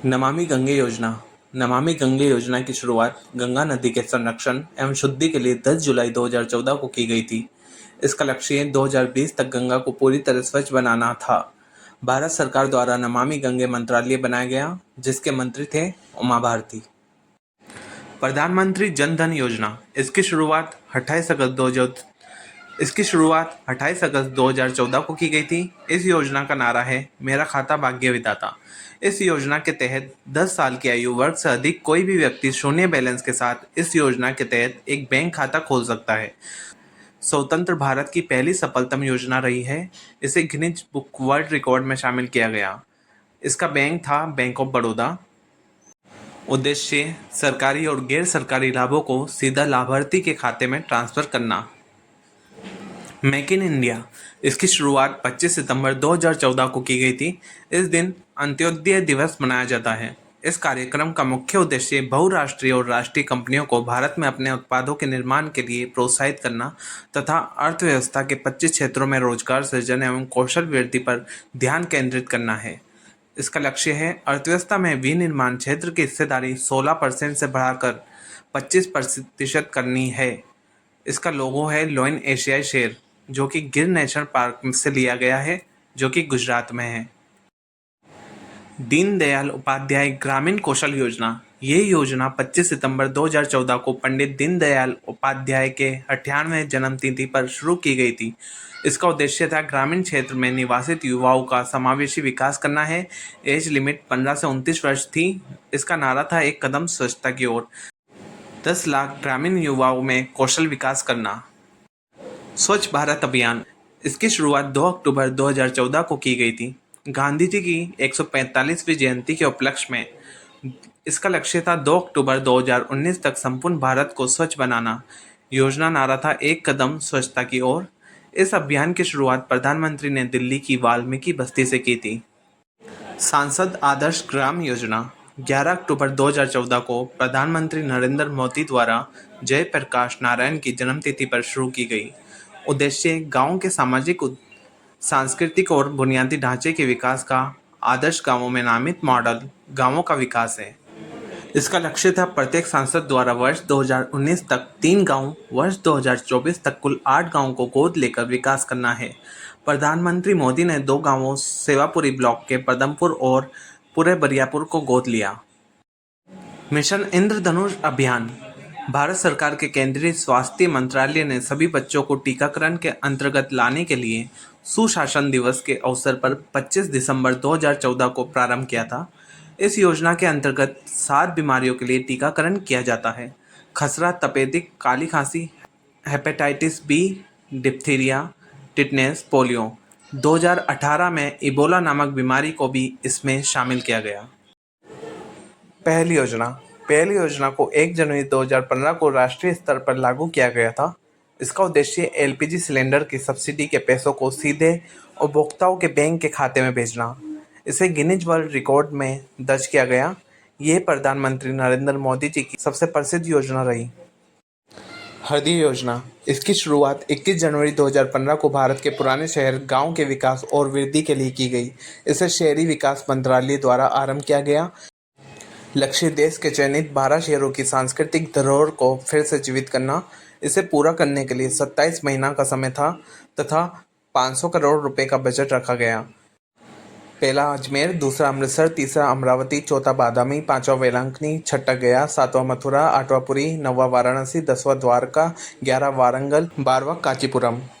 नमामि गंगे योजना। नमामि गंगे योजना की शुरुआत गंगा नदी के संरक्षण एवं शुद्धि के लिए 10 जुलाई 2014 को की गई थी। इसका लक्ष्य 2020 तक गंगा को पूरी तरह स्वच्छ बनाना था। भारत सरकार द्वारा नमामि गंगे मंत्रालय बनाया गया, जिसके मंत्री थे उमा भारती। प्रधानमंत्री जन धन योजना। इसकी शुरुआत 28 अगस्त 2014 को की गई थी। इस योजना का नारा है, मेरा खाता भाग्य विधाता। इस योजना के तहत 10 साल की आयु वर्ग से अधिक कोई भी व्यक्ति शून्य बैलेंस के साथ इस योजना के तहत एक बैंक खाता खोल सकता है। स्वतंत्र भारत की पहली सफलतम योजना रही है। इसे गिनीज बुक वर्ल्ड रिकॉर्ड में शामिल किया गया। इसका बैंक था बैंक ऑफ बड़ौदा। उद्देश्य सरकारी और गैर सरकारी लाभों को सीधा लाभार्थी के खाते में ट्रांसफर करना। Make in India. इसकी शुरुआत 25 सितंबर 2014 को की गई थी। इस दिन अंत्योदय दिवस मनाया जाता है। इस कार्यक्रम का मुख्य उद्देश्य बहुराष्ट्रीय और राष्ट्रीय कंपनियों को भारत में अपने उत्पादों के निर्माण के लिए प्रोत्साहित करना तथा अर्थव्यवस्था के 25 क्षेत्रों में रोजगार सृजन एवं कौशल वृद्धि पर ध्यान केंद्रित करना है। इसका लक्ष्य है अर्थव्यवस्था में विनिर्माण क्षेत्र की हिस्सेदारी 16% से बढ़ाकर 25% करनी है। इसका लोगो है लोइन एशियाई शेर, जो कि गिर नेशनल पार्क से लिया गया है, जो कि गुजरात में है। दीनदयाल उपाध्याय ग्रामीण कौशल योजना। ये योजना 25 सितंबर 2014 को पंडित दीनदयाल उपाध्याय के 98वें जन्मतिथि पर शुरू की गई थी। इसका उद्देश्य था ग्रामीण क्षेत्र में निवासित युवाओं का समावेशी विकास करना है। एज लिमिट 15 से 29 वर्ष थी। इसका नारा था, एक कदम स्वच्छता की ओर। 10 लाख ग्रामीण युवाओं में कौशल विकास करना। स्वच्छ भारत अभियान। इसकी शुरुआत 2 अक्टूबर 2014 को की गई थी। गांधी जी की 145वीं जयंती के उपलक्ष्य में इसका लक्ष्य था 2 अक्टूबर 2019 तक संपूर्ण भारत को स्वच्छ बनाना। योजना नारा था, एक कदम स्वच्छता की ओर। इस अभियान की शुरुआत प्रधानमंत्री ने दिल्ली की वाल्मीकि बस्ती से की थी। सांसद आदर्श ग्राम योजना। 11 अक्टूबर 2014 को प्रधानमंत्री नरेंद्र मोदी द्वारा जयप्रकाश नारायण की जन्मतिथि पर शुरू की गई। उद्देश्य गांव के सामाजिक, सांस्कृतिक और बुनियादी ढांचे के विकास का आदर्श गांवों में नामित मॉडल गांवों का विकास है। इसका लक्ष्य था प्रत्येक सांसद द्वारा वर्ष 2019 तक 3 गांव, वर्ष 2024 तक कुल 8 गांवों को गोद लेकर विकास करना है। प्रधानमंत्री मोदी ने 2 गांवों सेवापुरी ब्लॉक के पदमपुर और पूरे बरियापुर को गोद लिया। मिशन इंद्रधनुष अभियान। भारत सरकार के केंद्रीय स्वास्थ्य मंत्रालय ने सभी बच्चों को टीकाकरण के अंतर्गत लाने के लिए सुशासन दिवस के अवसर पर 25 दिसंबर 2014 को प्रारंभ किया था। इस योजना के अंतर्गत 7 बीमारियों के लिए टीकाकरण किया जाता है। खसरा, तपेदिक, काली खांसी, hepatitis B, diphtheria, tetanus, polio. 2018 में इबोला नामक बीमारी को भी इसमें शामिल किया गया। पहली योजना को 1 जनवरी 2015 को राष्ट्रीय स्तर पर लागू किया गया था। इसका उद्देश्य एलपीजी सिलेंडर की सब्सिडी के पैसों को सीधे उपभोक्ताओं के बैंक के खाते में भेजना। इसे गिनीज वर्ल्ड रिकॉर्ड में दर्ज किया गया। ये प्रधानमंत्री नरेंद्र मोदी जी की सबसे प्रसिद्ध योजना रही। हृदय योजना। इसकी शुरुआत 21 जनवरी 2015 को भारत के पुराने शहर गांव के विकास और वृद्धि के लिए की गई। इसे शहरी विकास मंत्रालय द्वारा आरंभ किया गया। लक्ष्य देश के चयनित 12 शहरों की सांस्कृतिक धरोहर को फिर से जीवित करना। इसे पूरा करने के लिए 27 महीना का समय था तथा 500 करोड़ रुपए का बजट रखा गया। पहला अजमेर, दूसरा अमृतसर, तीसरा अमरावती, चौथा बादामी, पांचवा वेलंकनी, छठा गया, सातवां मथुरा, आठवां पुरी, नौवां वाराणसी, 10वां द्वारका, 11वां वारंगल, 12वां कांचीपुरम।